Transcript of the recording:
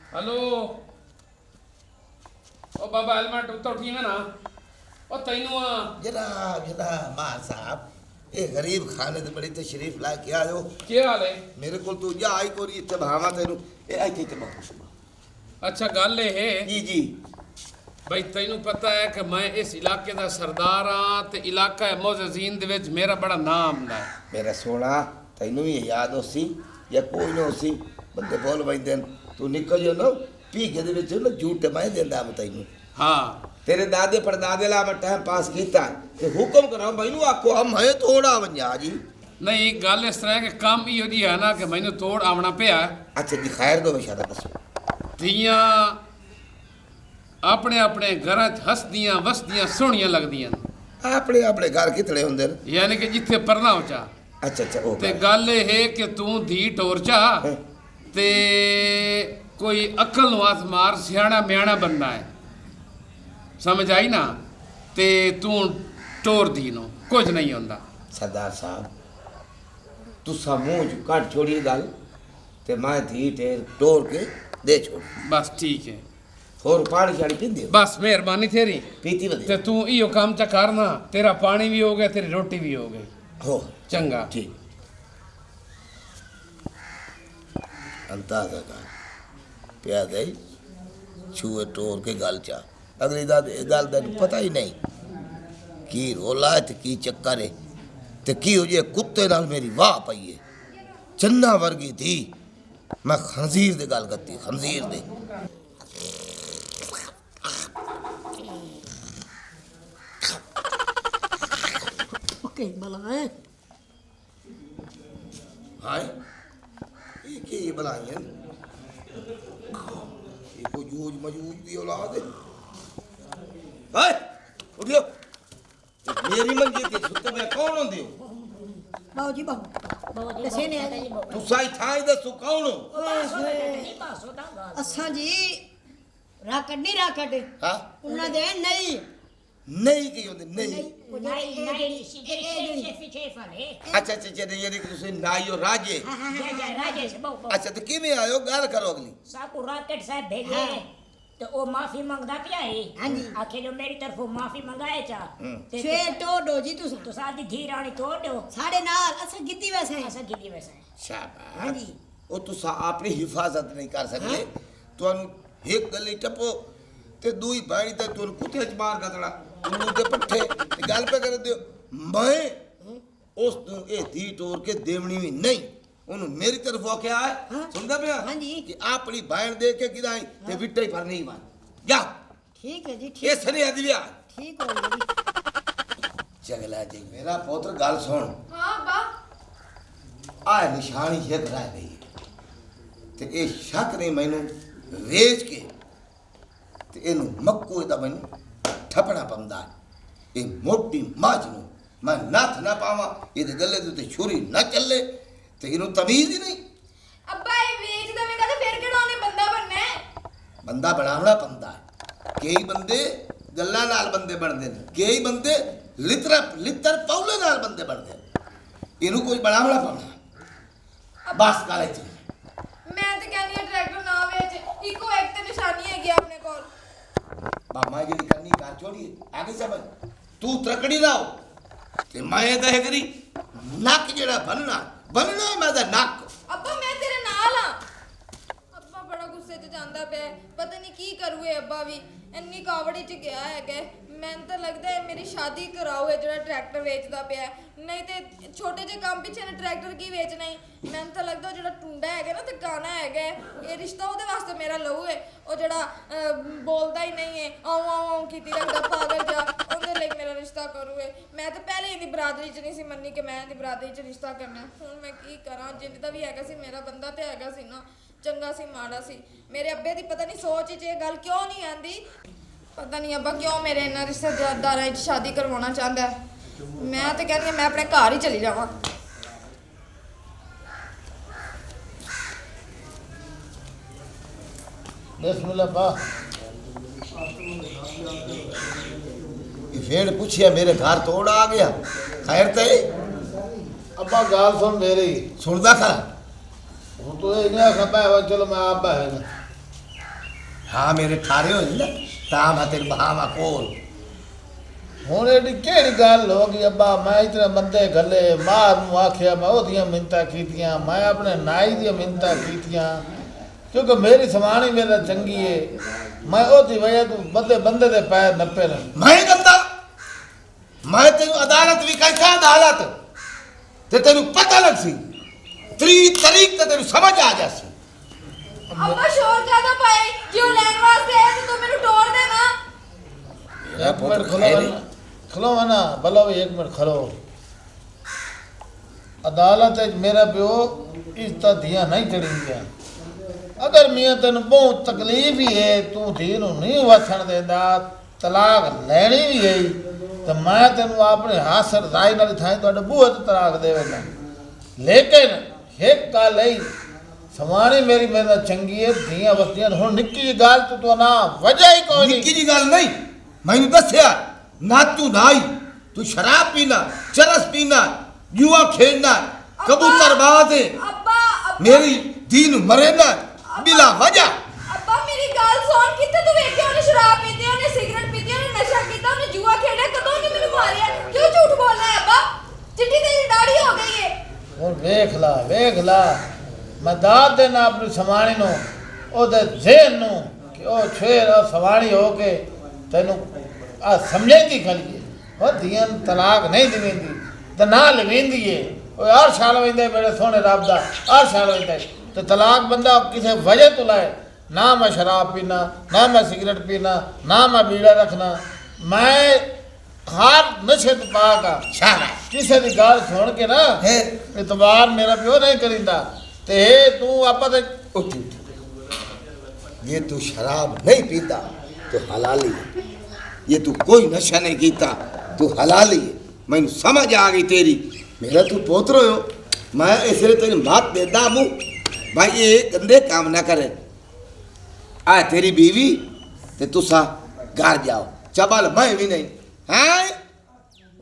hello ओ बाबा helmet उत्तर ठीक है ना ओ तैनू जनाब जनाब मार साहब ये गरीब खाने ते बड़ी तशरीफ ला के आयो क्या हाल है मेरे को तू जा आई कोरी इत्ते भावा तेनु ए आई थे बहुत अच्छा गल है जी जी भाई तैनू पता है कि मैं इस इलाके का सरदार हाँ ते इलाका है मोज़ीन दे विच मेरा बड़ा नाम है मेरा सोना तैनू ये याद होसी या कोई न होसी बंदे बोल वैंदे तू निकल जो ना पीके दे विच ना झूठ मैं देंदा मैं तैनू हाँ तेरे दादे परदादे ला मैं टाइम पास कीता ते हुक्म करो मैनू आखो हम है थोड़ा वंजा जी नहीं गल इस तरह के काम ही होदी है ना कि मैनू तोड़ आवना पिया अच्छा जी खैर दो बेचारा दसो धीयां अपने अपने घर हसदियां वसदियां सोहणियां लगदियां अपने अपने घर कितने होंदे यानी कि जिथे परना हो चा अच्छा अच्छा ओ ते गल है कि तू धी टोर चा ते कोई अकल नु हाथ मार सियाणा म्याणा बनना है समझ आई ना ते तू टोर दी नो कुछ नहीं होंदा सरदार साहब तुसा मुंह जो काट छोड़ी गल ते मैं धी टेर टोर के दे छोड़ बस ठीक है और पानी शानी पींदे हो बस मेहरबानी तेरी पीती ते वदे तू इयो काम चा करना तेरा पानी भी हो गया तेरी रोटी भी हो गई हो चंगा ठीक अंदाजा कर पिया दे छुए टोर के गल चा अगली गल दा पता ही नहीं की रोला है ते की चक्कर है ते की हो जे कुत्ते नाल मेरी वाह पई है चन्ना वर्गी थी मैं खंजीर दे गल करती खंजीर दे ओके बलाए हाय ये की बनाई है ये को जूज मजूज दी औलाद है हाय उठियो मेरी मंजी ते सुते पे कौन होंदे हो बाबू जी बाबू दसे ने तू साई थाई दसो कौन हो असा जी राकट नहीं राकट हां उन्ना दे नहीं नहीं की होंदे नहीं नहीं अच्छा अच्छा अच्छा ये कि तुसी नाइयो राजे अच्छा तो किवें आयो गल करो अगली साकू राकेट साहब भेजे तो ओ माफी मंगदा पिया है हां जी आखे जो मेरी तरफों माफी मंगाए चा छे तो दो जी तुस तो सादी धी रानी तोड़ दो साढ़े नाल असा गिद्दी वैसे ऐसा गिदी वैसा शाबाश हां जी ओ तुसा अपनी हिफाजत नहीं कर सकते तुहानू एक गली टपो ते दूई बाड़ी ते तुहानू कुत्ते च मार गदड़ा उल्लू दे पट्ठे ते गल पे कर दियो मैं उस तू ए धी टोर के देवनी भी नहीं उन्होंने मेरी तरफ क्या है सुनदा पिया हां जी कि अपनी बहन देख के गिदाई ते विट्टे ही फरनी मान जा ठीक है जी ये ठीक सने अदविया ठीक हो गई चगला जी मेरा पुत्र गल सुन हाँ बा आ निशानी एक रह गई ते ए शक ने मैनू वेच के ते एनु मक्को दा मैनू ठपना पंदा ए मोटी माज नू मैं नथ ना पावा ए गले दे ते छुरी ना चले ते इनु तमीज ही नहीं अब्बा ये वेच दवेगा तो फिर केड़ा ने बंदा बनना है बंदा बनावना पंदा कई बंदे गल्ला नाल बंदे बनदे ने कई बंदे लितर पौले नाल बंदे बनदे इनु कोई बनावना पौना बस काले च मैं तो कहनी है ट्रैक्टर ना वेच इको एक ते निशानी है गया अपने कोल मामा जी करनी कार छोड़िए आगे समझ तू त्रकड़ी लाओ ते मैं दा करी नक जेड़ा बनना बनना मैं दा नक अब्बा मैं तेरे नाल हां अब्बा बड़ा गुस्से च जांदा पे पता नहीं की करूए अब्बा भी इन्नी कावड़ी च गया है के मैंने तो लगता है मेरी शादी कराओ है जरा ट्रैक्टर बेचदा पे नहीं ते छोटे जे काम पीछे ने ट्रैक्टर की बेचना ही मैंने तो लगता जेड़ा टुंडा है ना ते गाना है ये रिश्ता ओदे वास्ते मेरा लहू है ओ जेड़ा बोलदा ही नहीं है आऊं आऊं आऊं कीती रखदा पागल जा ओदे लिए मेरा रिश्ता करू है मैं तो पहले इदी बरादरी च नहीं सी मन्नी कि मैं इदी बरादरी च रिश्ता करना हुन मैं की करा जिंदा भी हैगा सी मेरा बंदा ते हैगा सी ना चंगा सी माड़ा सी मेरे अब्बे दी पता नहीं सोच च ये गल क्यों नहीं आंदी पता नहीं अब्बा क्यों मेरे इन्ना रिश्तेदारां च शादी करवाना चाहता है मैं तो कहनी मैं अपने घर ही चली जावां बिस्मिल्लाह बा ये फेड़ पूछिया मेरे घर तोड़ आ गया खैर ते अब्बा गाल सुन मेरी सुनदा खरा हूँ तो ये नहीं आखा पै चलो मैं आप है हाँ मेरे ठारे हो ना ता मैं तेरे बहावा कोल ਹੁਣ ਇਹਦੀ ਕਿਹੜੀ ਗੱਲ ਹੋ ਗਈ ਅੱਬਾ ਮੈਂ ਇਤਨੇ ਬੰਦੇ ਗੱਲੇ ਮਾਰ ਨੂੰ ਆਖਿਆ ਮੈਂ ਉਹਦੀਆਂ ਮਿੰਤਾ ਕੀਤੀਆਂ ਮੈਂ ਆਪਣੇ ਨਾਈ ਦੀਆਂ ਮਿੰਤਾ ਕੀਤੀਆਂ ਕਿਉਂਕਿ ਮੇਰੀ ਸਮਾਣੀ ਮੇਰਾ ਚੰਗੀ ਏ ਮੈਂ ਉਹਦੀ ਵਜ੍ਹਾ ਤੋਂ ਬੰਦੇ ਦੇ ਪੈਰ ਨੱਪੇ ਨੇ मैं गंदा मैं तेन अदालत भी कैसा अदालत ते तेन पता लग सी तरीक ते तेन समझ आ जासी ਅੱਬਾ ਸ਼ੋਰ ਜ਼ਿਆਦਾ ਪਾਏ ਜੇ ਉਹ ਲੈਣ ਵਾਸਤੇ ਆਇਆ ਤੇ ਤੂੰ ਮੈਨੂੰ ਟੋਰ ਦੇ ਨਾ एक मिनट खलो ना भलो भी एक मिनट खलो अदालत मेरा प्यो इस धियां नहीं चढ़ी गया अगर मियाँ तेन बहुत तकलीफ ही है तू धी नहीं वसन देंदा तलाक लैनी भी है तो मैं तेन अपने हाथ सर राय नाल थाई तुहाडे बूहे ते तलाक देवेगा लेकिन एक गल है सवाणी मेरी मेरे चंगी है धियां वसदियां हुण निक्की जी गल तू ना वजह ही कोई नहीं निक्की जी गल नहीं मैनू दस्या ना तू नाई तू शराब पीना चरस पीना जुआ खेलना कबूतरबाज है ਅੱਬਾ मेरी दीन मरे ना बिला वजह ਅੱਬਾ ਮੇਰੀ ਗੱਲ ਸੁਣ ਕਿੱਥੇ ਤੂੰ ਵੇਖਿਆ ਉਹਨੇ ਸ਼ਰਾਬ ਪੀਤੀ ਉਹਨੇ ਸਿਗਰਟ ਪੀਤੀ ਉਹਨੇ ਨਸ਼ਾ ਕੀਤਾ ਉਹਨੇ ਜੂਆ ਖੇਡਿਆ ਕਦੋਂ ਉਹਨੇ ਮੈਨੂੰ ਮਾਰਿਆ ਕਿਉਂ ਝੂਠ ਬੋਲਣਾ ਹੈ ਅੱਬਾ ਚਿੱਟੀ ਤੇਰੀ ਦਾੜੀ ਹੋ ਗਈ ਏ ਹੁਣ ਵੇਖ ਲਾ ਮੈਂ ਦਾਤ ਦੇਣਾ ਆਪਣੀ ਸਵਾਣੀ ਨੂੰ ਉਹਦੇ ਜ਼ਿਹਨ ਨੂੰ ਕਿ ਉਹ ਛੇਰ ਸਵਾਣੀ ਹੋ ਕੇ ਤੈਨੂੰ ਆ ਸਮਝੇਂਦੀ ਖਲੀ ਉਹ ਦੀਆਂ ਤਲਾਕ ਨਹੀਂ ਦੇਵੇਂਦੀ ਤੇ ਨਾ ਲਵੇਂਦੀ ਏ ਉਹ ਹਰ ਸਾਲ ਵੰਦੇ ਮੇਰੇ ਸੋਹਣੇ ਰੱਬ ਦਾ ਹਰ ਸਾਲ ਵੰਦੇ ਤੇ ਤਲਾਕ ਬੰਦਾ ਕਿਸੇ ਵਜ੍ਹਾ ਤੋਂ ਲਾਏ ਨਾ ਮੈਂ ਸ਼ਰਾਬ ਪੀਣਾ ਨਾ ਮੈਂ ਸਿਗਰਟ ਪੀਣਾ ਨਾ ਮੈਂ ਬੀੜਾ ਰੱਖਣਾ ਮੈਂ ਹਰ ਨਸ਼ੇ ਤੋਂ ਪਾਕ ਆ शाबाश ਕਿਸੇ ਦੀ ਗੱਲ ਸੁਣ ਕੇ ਨਾ है ਇਤਬਾਰ ਮੇਰਾ ਪਿਓ ਨਹੀਂ ਕਰਿੰਦਾ ਤੇ ਤੂੰ ਆਪਾਂ ਤੇ उठ ये तू शराब नहीं पीता तो हलाली है ये तू कोई नशा नहीं कीता तू हलाली है मैनू समझ आ गई तेरी मेरा तू पोतरो हो मैं इसलिए तेरी बात देता हूँ भाई ये गंदे काम ना करे आ तेरी बीवी ते तुसा घर जाओ चबल मैं भी नहीं हाँ